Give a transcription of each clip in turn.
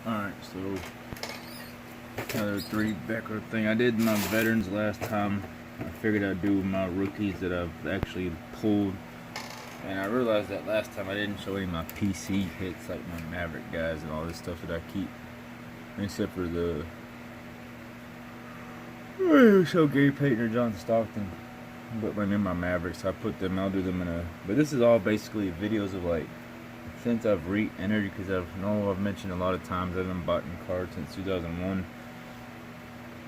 Alright, so another 3 Becker thing. I did my veterans last time. I figured I'd do my rookies that I've actually pulled. And I realized that last time I didn't show any of my PC hits, like my Maverick guys and all this stuff that I keep. Except for the show Gary Payton or John Stockton. But my Mavericks, I put them, I'll do them in a... But this is all basically videos of like, since I've re-entered, because I've mentioned a lot of times I've been buying cards since 2001.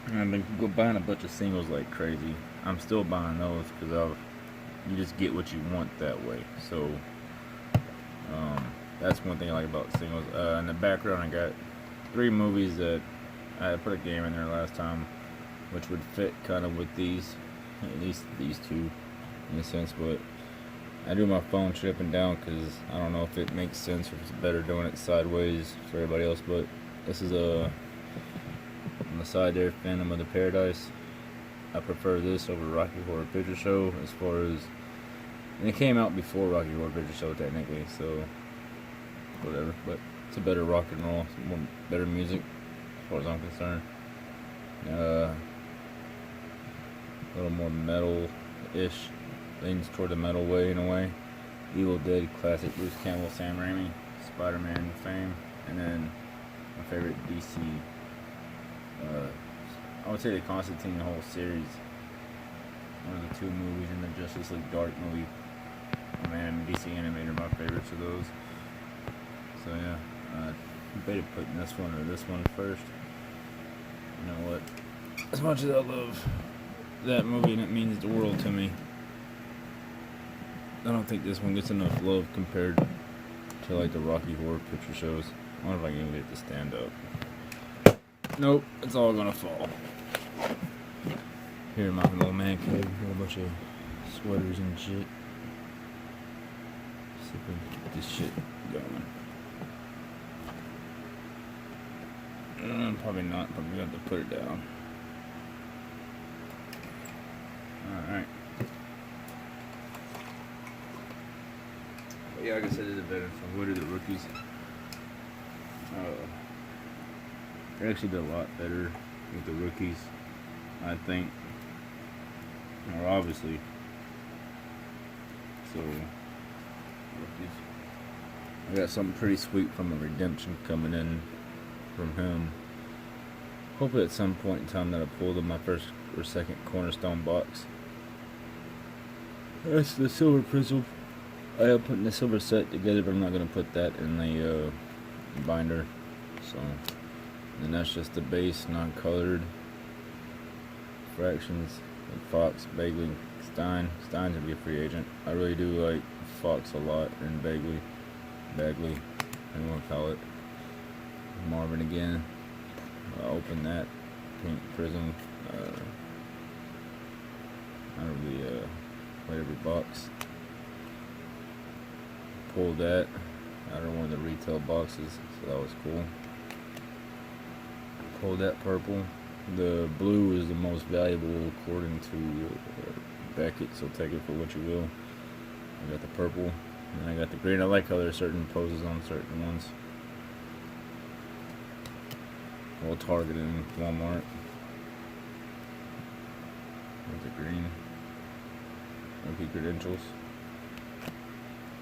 And I've been buying a bunch of singles like crazy. I'm still buying those because you just get what you want that way. So that's one thing I like about singles. In the background, I got 3 movies that I put a game in there last time, which would fit kind of with these, at least these 2 in a sense. But I do my phone straight up and down because I don't know if it makes sense or if it's better doing it sideways for everybody else. But this is on the side there, Phantom of the Paradise. I prefer this over Rocky Horror Picture Show as far as, and it came out before Rocky Horror Picture Show technically, so whatever. But it's a better rock and roll, better music as far as I'm concerned. A little more metal-ish, leans toward the metal way in a way. Evil Dead, classic Bruce Campbell, Sam Raimi, Spider-Man fame, and then my favorite DC. I would say the Constantine, the whole series. One of the 2 movies in the Justice League Dark movie. Oh man, DC animated are my favorites of those. So yeah, I debated putting this one or this one first. You know what? As much as I love that movie and it means the world to me, I don't think this one gets enough love compared to like the Rocky Horror Picture Shows. I wonder if I can get it to stand up. Nope, it's all gonna fall. Here in my little man cave, got a bunch of sweaters and shit. See if we can get this shit going. Probably not, but we have to put it down. Alright. Yeah, like I said, it's a veteran. So what are the rookies? They actually did a lot better with the rookies, I think. Or obviously. So, rookies. I got something pretty sweet from a redemption coming in from him. Hopefully at some point in time that I pulled in my first or second Cornerstone box. That's the Silver Prism. I am putting the silver set together, but I'm not going to put that in the binder. So, and that's just the base, non-colored fractions. And Fox, Bagley, Stein. Stein's going to be a free agent. I really do like Fox a lot, and Bagley, anyone want to call it. Marvin again. I'll open that pink prism. I don't really play every box. Pulled that out of one of the retail boxes, so that was cool. Pulled that purple. The blue is the most valuable according to Beckett, so take it for what you will. I got the purple, and I got the green. I like how there's certain poses on certain ones. All Target in Walmart. There's the green. Rookie credentials.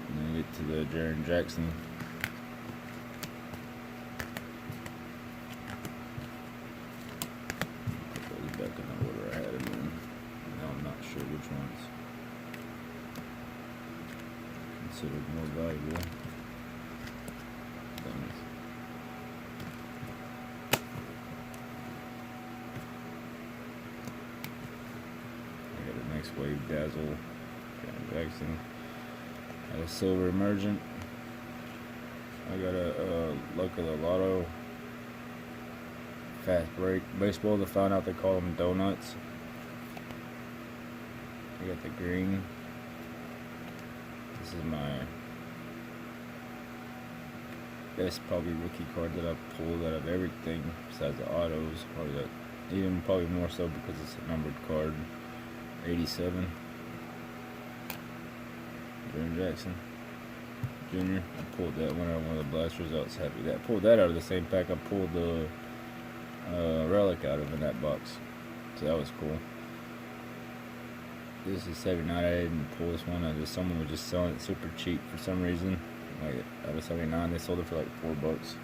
And then get to the Jaren Jackson. Put those back in the order I had them in. Now I'm not sure which ones considered more valuable. I got a Next Wave Dazzle, Jaren Jackson. I got a Silver Emergent. I got a Luck of the Lotto. Fast Break. Baseball, to find out they call them donuts. I got the green. This is my best probably rookie card that I've pulled out of everything besides the autos. Probably more so because it's a numbered card. 87. Jaren Jackson. Jr. I pulled that one out of one of the blasters. I was happy with that. I pulled that out of the same pack I pulled the relic out of in that box. So that was cool. This is 79. I didn't pull this one. Someone was just selling it super cheap for some reason. Like out of 79, they sold it for like $4.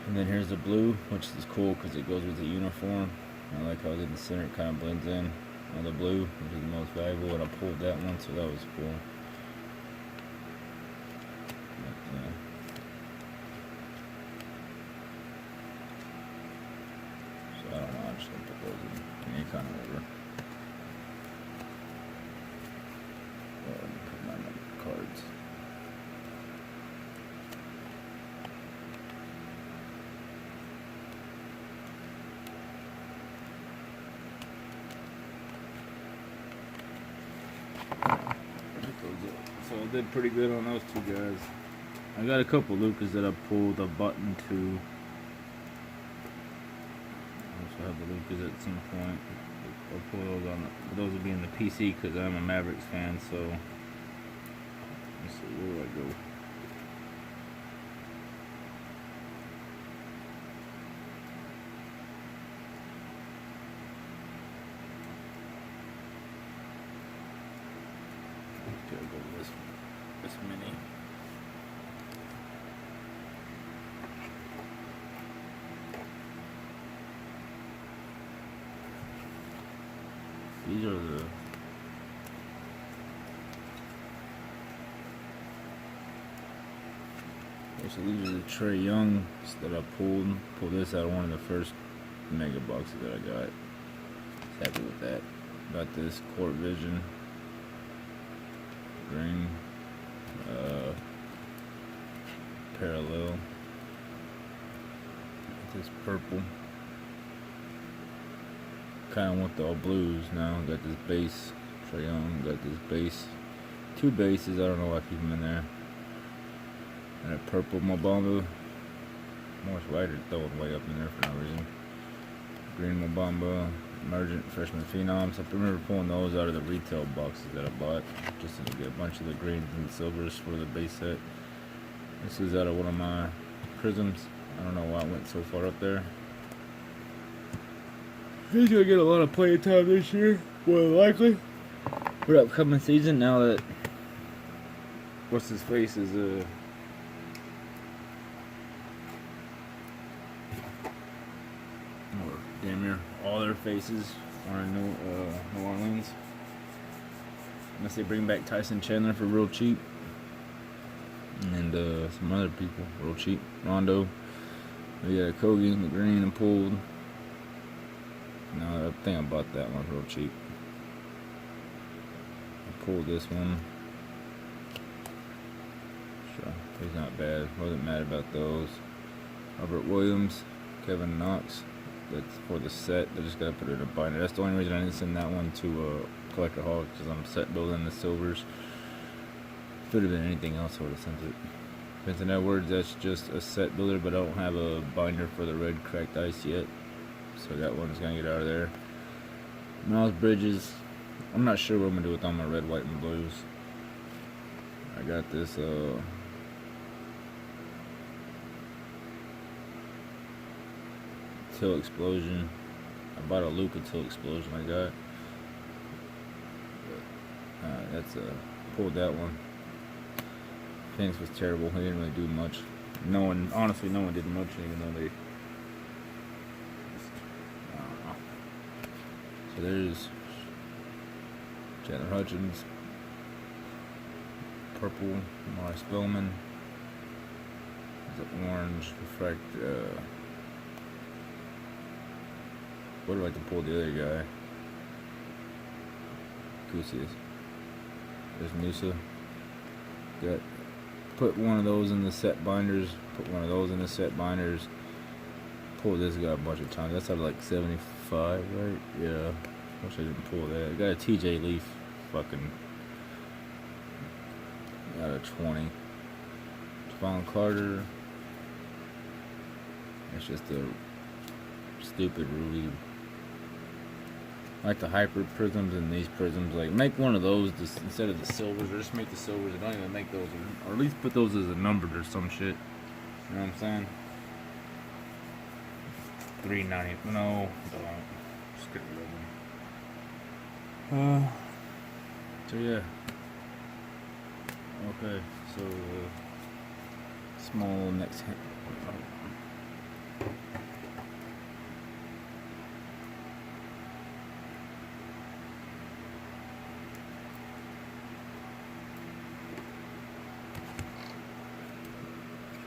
And then here's the blue, which is cool because it goes with the uniform. I like how it's in the center, it kind of blends in on the blue, which is the most valuable. And I pulled that one, so that was cool. But, so I don't know. I'm just gonna put those in any kind of order. Put my cards. So I did pretty good on those two guys. I got a couple Lucas that I pulled a button to. I also have the Lucas at some point. I'll pull those on. Those will be in the PC because I'm a Mavericks fan. So let's see, where do I go? Gotta go with this mini. These are the so these are the Trae Youngs that I pulled. Pulled this out of one of the first mega boxes that I got. Happy with that. Got this Court Vision green parallel. This purple. Kind of want the all blues now. Got this base Trae Young. Got this base. Two bases. I don't know why I keep them in there. And a purple Mobamba. More lighter, throwing way up in there for no reason. Green Mobamba. Emergent Freshman Phenoms. I remember pulling those out of the retail boxes that I bought just to get a bunch of the greens and silvers for the base set. This is out of one of my prisms. I don't know why it went so far up there. He's gonna get a lot of playing time this year, more than likely, for the upcoming season. Now that what's his face is or damn near all their faces are in New Orleans. Unless they bring back Tyson Chandler for real cheap. And some other people real cheap. Rondo. We got Kogi in the green and pulled. No, I think I bought that one real cheap. I pulled this one. Sure, he's not bad. Wasn't mad about those. Robert Williams, Kevin Knox. That's for the set. They just gotta put it in a binder. That's the only reason I didn't send that one to Collectorholic, because I'm set building the silvers. If it would have been anything else, I would have sent it. Vincent Edwards, that's just a set builder, but I don't have a binder for the red cracked ice yet. So that one's gonna get out of there. Miles Bridges, I'm not sure what I'm gonna do with all my red, white, and blues. I got this Till Explosion. I bought a Luka Till Explosion I got. That's pulled that one. Phoenix was terrible. He didn't really do much. Honestly, no one did much, even though they. So there's Chandler Hutchins, purple Morris Spellman, there's an orange refract. What do I like to pull the other guy? Kusias. There's Musa. Got put one of those in the set binders. Put one of those in the set binders. Pulled this guy a bunch of times. That's out of like 75, right? Yeah. Wish I didn't pull that. I got a TJ Leaf fucking out of 20. Javon Carter. That's just a stupid Ruby like the hyper prisms and these prisms. Like, make one of those just instead of the silvers, or just make the silvers. And don't even make those, or at least put those as a numbered or some shit. You know what I'm saying? $3.90. No, don't. Just get rid of them. So yeah. Okay, so small next hand.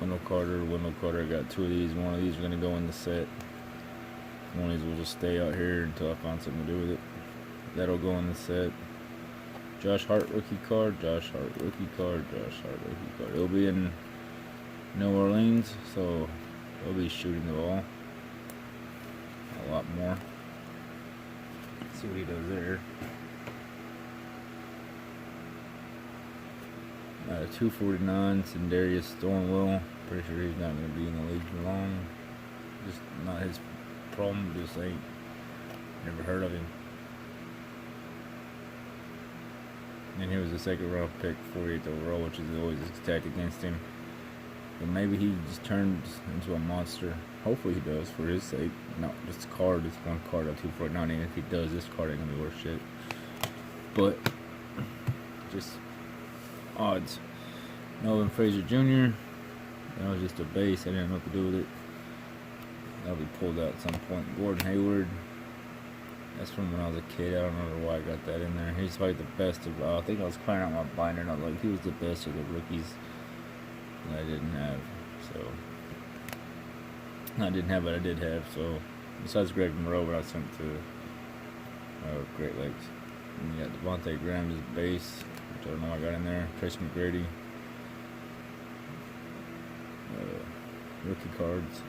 Wendell Carter. I got 2 of these. One of these are gonna go in the set. One of these will just stay out here until I find something to do with it. That'll go in the set. Josh Hart rookie card. It'll be in New Orleans, so they'll be shooting the ball a lot more. Let's see what he does there. 249, Sindarius Thornwell. Pretty sure he's not going to be in the league for long. Just not his problem. Just ain't never heard of him. And he was a second round pick, 48th overall, which is always stacked against him. But maybe he just turns into a monster. Hopefully he does, for his sake. Not just a card. It's one card at 249. And if he does, this card ain't gonna be worth shit. But just odds. Melvin Frazier Jr. That was just a base. I didn't know what to do with it. That'll be pulled out at some point. Gordon Hayward. That's from when I was a kid. I don't know why I got that in there. He's like the best of. I think I was clearing out my binder. Not like he was the best of the rookies that I didn't have. So I didn't have, but I did have. So besides Greg Monroe, but I sent to Great Lakes. And you got Devontae Graham as base, which I don't know what I got in there. Trace McGrady. Rookie cards.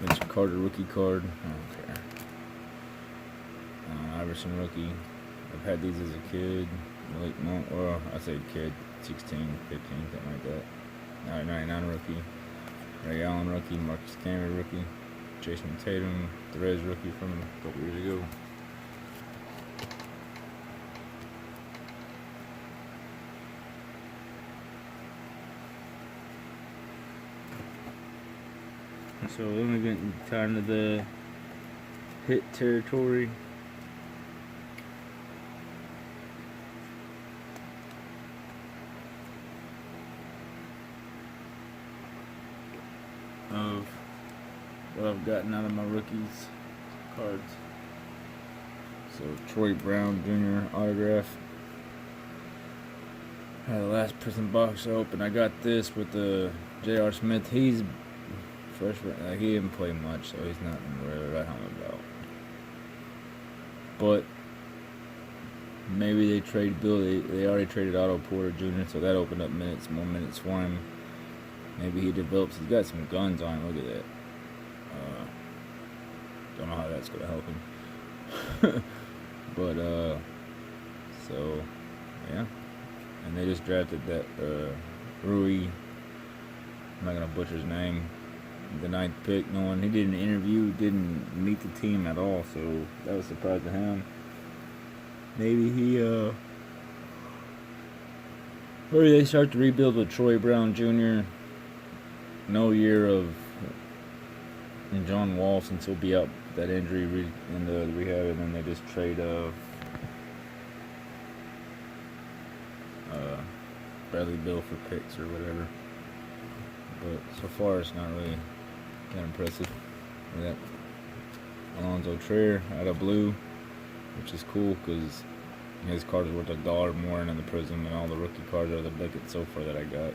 Vince Carter rookie card. I don't care. Iverson rookie. I've had these as a kid. Well, I say kid. 16, 15, something like that. 99 rookie. Ray Allen rookie. Marcus Camby rookie. Jason Tatum. Therese rookie from a couple years ago. So then we're getting kind of the hit territory. Of what I've gotten out of my rookies cards. So Troy Brown Jr. autograph. The last prison box I opened, I got this with the J.R. Smith. He's freshman. He didn't play much, so he's not really right on about. But maybe they trade Bill. They already traded Otto Porter Jr., so that opened up more minutes for him. Maybe he develops. He's got some guns on him. Look at that. Don't know how that's gonna help him. But so yeah. And they just drafted that Rui. I'm not gonna butcher his name. The 9th pick. No one. He did an interview. Didn't meet the team at all. So that was a surprise to him. Maybe he. Maybe they start to rebuild with Troy Brown Jr. No year of John Wall since he'll be out that injury in the rehab, and then they just trade Bradley Beal for picks or whatever. But so far it's not really that impressive. That Alonzo Trier out of blue, which is cool because his card is worth $1 more than the Prism, and all the rookie cards are the Beckett so far that I got.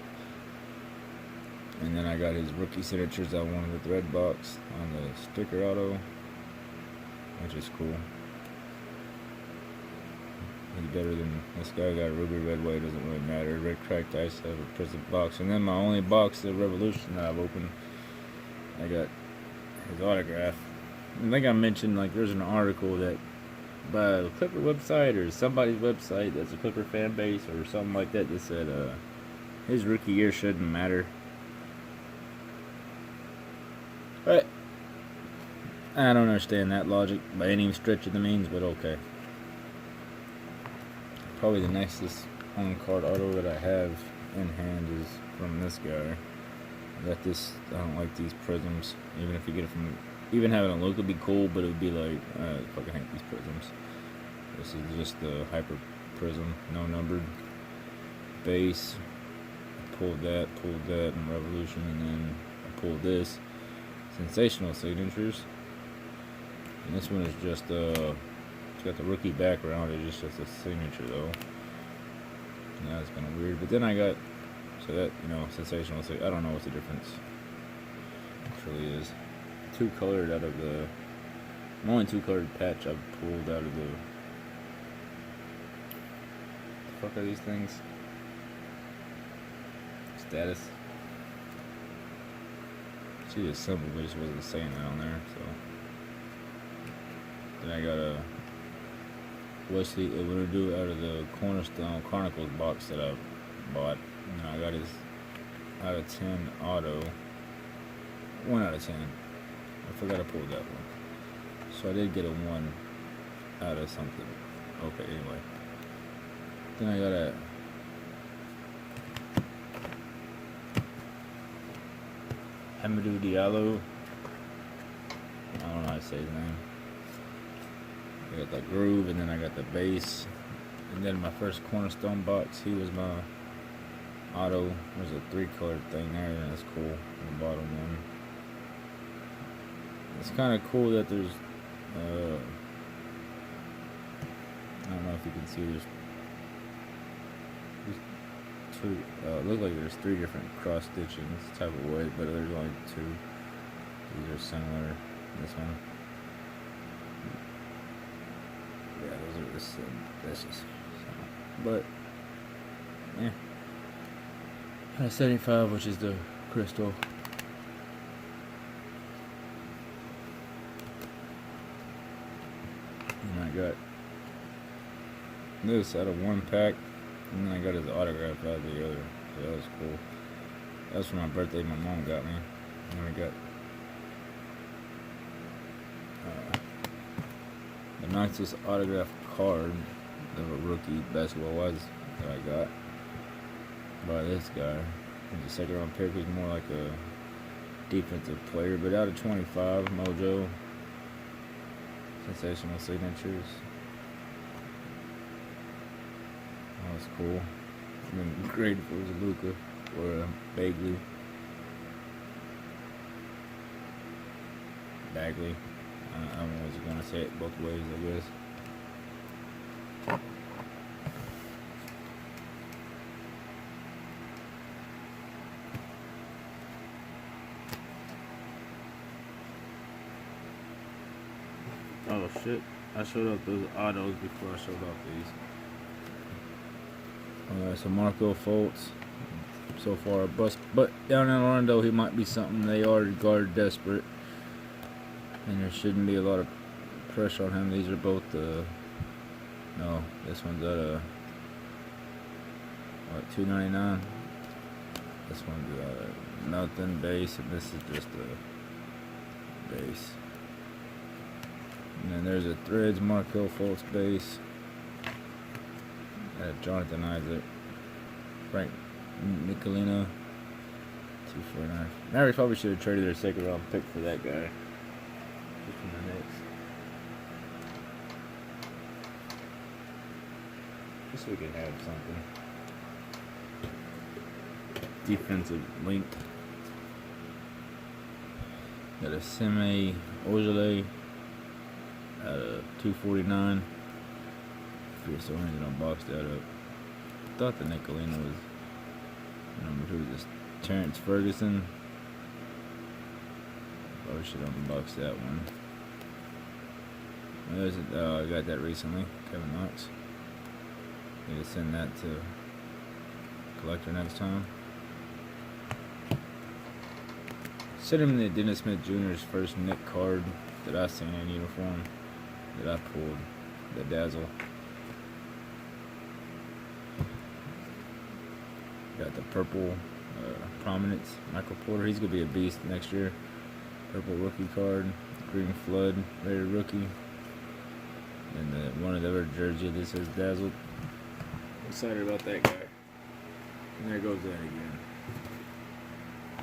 And then I got his rookie signatures I wanted with the red box on the sticker auto, which is cool. He's better than this guy. Got ruby red, white, doesn't really matter. Red cracked ice, I have a Prism box. And then my only box, the Revolution that I've opened, I got his autograph. I think I mentioned, like, there's an article that by the Clipper website or somebody's website that's a Clipper fan base or something like that said his rookie year shouldn't matter. But I don't understand that logic by any stretch of the means, but okay. Probably the nicest on-card auto that I have in hand is from this guy. I don't like these prisms. Even if you get it from, even having a look would be cool, but it would be like, I fucking hate these prisms. This is just the hyper prism, no numbered base. I pulled that in Revolution, and then I pulled this. Sensational signatures. And this one is just it's got the rookie background. It's just a signature though. Now it's kind of weird. But then I got, so that, sensational. I don't know what the difference actually is. Two colored out of the, only two colored patch I've pulled out of the fuck are these things? Status. See the symbol, but it just wasn't saying that on there. So then I got a Wesley do out of the Cornerstone Chronicles box that I bought. And I got his out of 10 auto. 1 out of 10. I forgot to pull that one. So I did get a 1 out of something. Okay, anyway. Then I got a Hamidou Diallo. I don't know how to say his name. I got the groove, and then I got the base. And then my first Cornerstone box, he was my auto. There's a 3-colored thing there, and that's cool. The bottom one. It's kind of cool that there's, I don't know if you can see, there's two, look like there's 3 different cross stitchings type of way, but there's only 2. These are similar. This one. Yeah, those are this is. But, yeah. 75, which is the crystal. And I got this out of 1 pack, and then I got his autograph out of the other. So that was cool. That was for my birthday. My mom got me. And then I got the nicest autograph card of a rookie basketball-wise that I got by this guy. He's a second-round pick. He's more like a defensive player, but out of 25, Mojo. Sensational signatures. That was cool. It'd been great if it was a Luka or a Bagley. Bagley. I was gonna say it both ways, I guess. Oh shit, I showed off those autos before I showed off these. Alright, so Marco Fultz so far a bust, but down in Orlando he might be something. They are guard desperate, and there shouldn't be a lot of pressure on him. These are both no, this one's at a what, $2.99. This one's nothing base, and this is just a base. And then there's a Threads Markel Fultz base. Jonathan Isaac, Frank Nicolina, 249. Mavericks probably should have traded their second round pick for that guy. Just from the Knicks. Just so we can have something. Defensive link. Got a Semi Ojale at a 249. So I'm gonna box that up. Thought the Nicolina was number 2. This Terrence Ferguson. Probably should unbox that one. There's I got that recently. Kevin Knox. Need to send that to collector next time. Sent him the Dennis Smith Jr.'s first Nick card that I seen in uniform that I pulled. The Dazzle. Got the purple Prominence, Michael Porter. He's going to be a beast next year. Purple rookie card. Green Flood, Raider rookie. And one of the other jersey that says Dazzled. Excited about that guy. And there goes that again.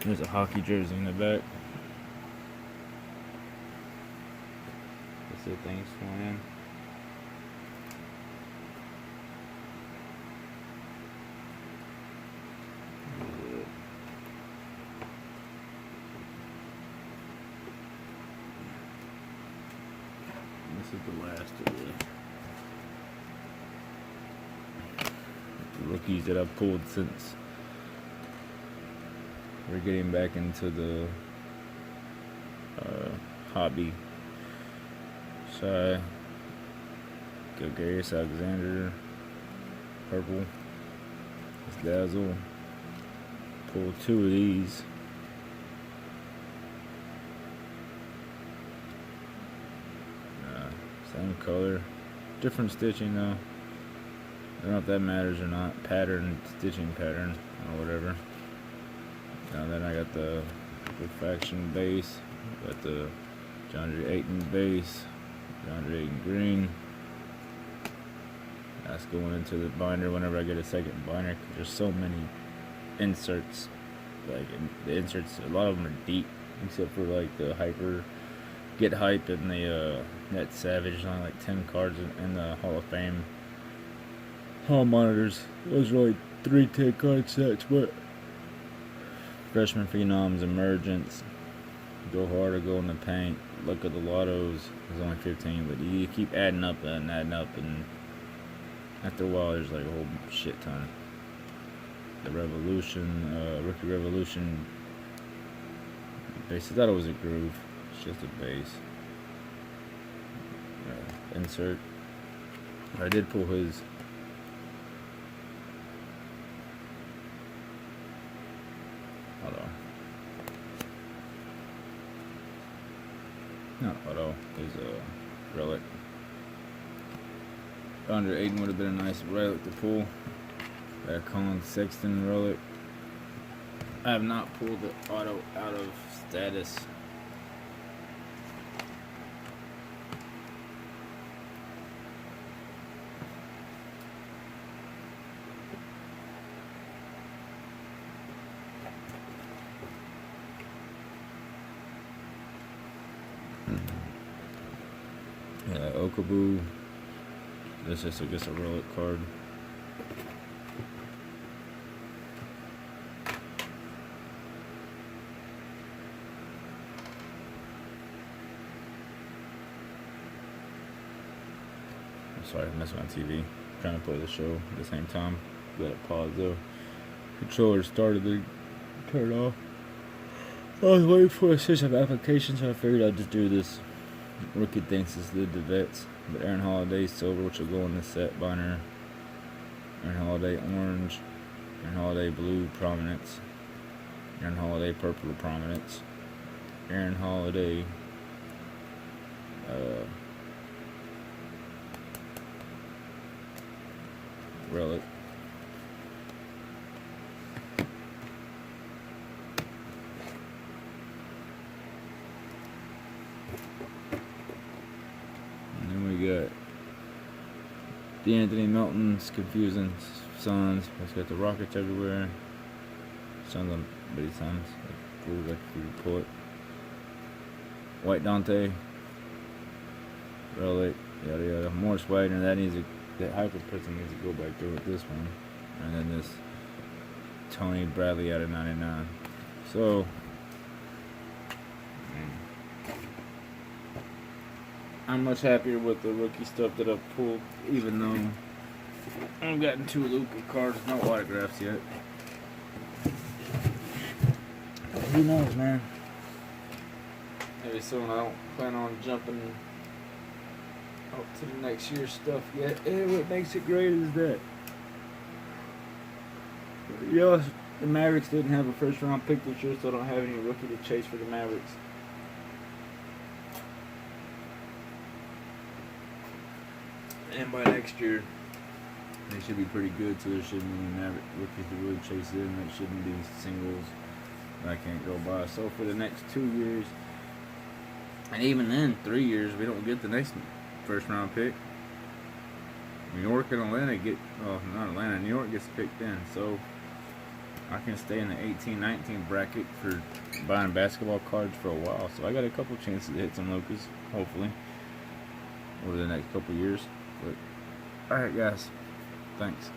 There's a hockey jersey in the back. Let's see things flying. This is the last of the rookies that I've pulled since we're getting back into the hobby. Shy, Gilgaris Alexander, purple. It's Dazzle. Pull 2 of these. Same color, different stitching though. I don't know if that matters or not. Pattern, stitching pattern, or whatever. Now then I got the Faction base, got the DeAndre Ayton base, DeAndre Ayton green. That's going into the binder whenever I get a second binder, because there's so many inserts. Like the inserts, a lot of them are deep, except for like the Get Hype and the Net Savage. There's only like 10 cards in the Hall of Fame Hall monitors. Those are like 3 10-card sets, but Freshman Phenoms, Emergence, Go Hard or Go in the Paint, Look at the Lottos. There's only 15, but you keep adding up, and after a while there's like a whole shit ton. The Revolution, Rookie Revolution base. I thought it was a groove. It's just a base. Insert. I did pull his. Hold on. Not auto. There's a relic. Under Aiden would have been a nice relic to pull. That Colin Sexton relic. I have not pulled the auto out of status. Okabu. This is just a relic card. I'm sorry, I messed with my TV. Trying to play the show at the same time. Let it pause though. Controller started to turn off. I was waiting for a system application, so I figured I'd just do this. Rookie thinks it's the vets. But Aaron Holiday silver, which will go in the set binder. Aaron Holiday orange. Aaron Holiday blue prominence. Aaron Holiday purple prominence. Aaron Holiday relic. Got D'Anthony Melton's confusing Suns. It's got the Rockets everywhere. Suns on Biddy Suns. Like you pull it. White Dante. Relic. Yada yada. Morris Wagner. That hyper prison needs to go back through with this one. And then this Tony Bradley out of 99. So I'm much happier with the rookie stuff that I've pulled, even though I've gotten 2 Luka cards, no autographs yet. But who knows, man? Maybe soon. I don't plan on jumping up to the next year's stuff yet. And what makes it great is that, the Mavericks didn't have a first round pick this year, so I don't have any rookie to chase for the Mavericks. And by next year, they should be pretty good, so there shouldn't be any Maverick rookies to really chase in. There shouldn't be singles that I can't go by. So for the next 2 years, And even then, 3 years, we don't get the next first round pick. New York and Atlanta get, well, not Atlanta, New York gets picked in. So I can stay in the 18-19 bracket for buying basketball cards for a while. So I got a couple chances to hit some Lucas, hopefully, over the next couple years. But, alright, guys. Thanks.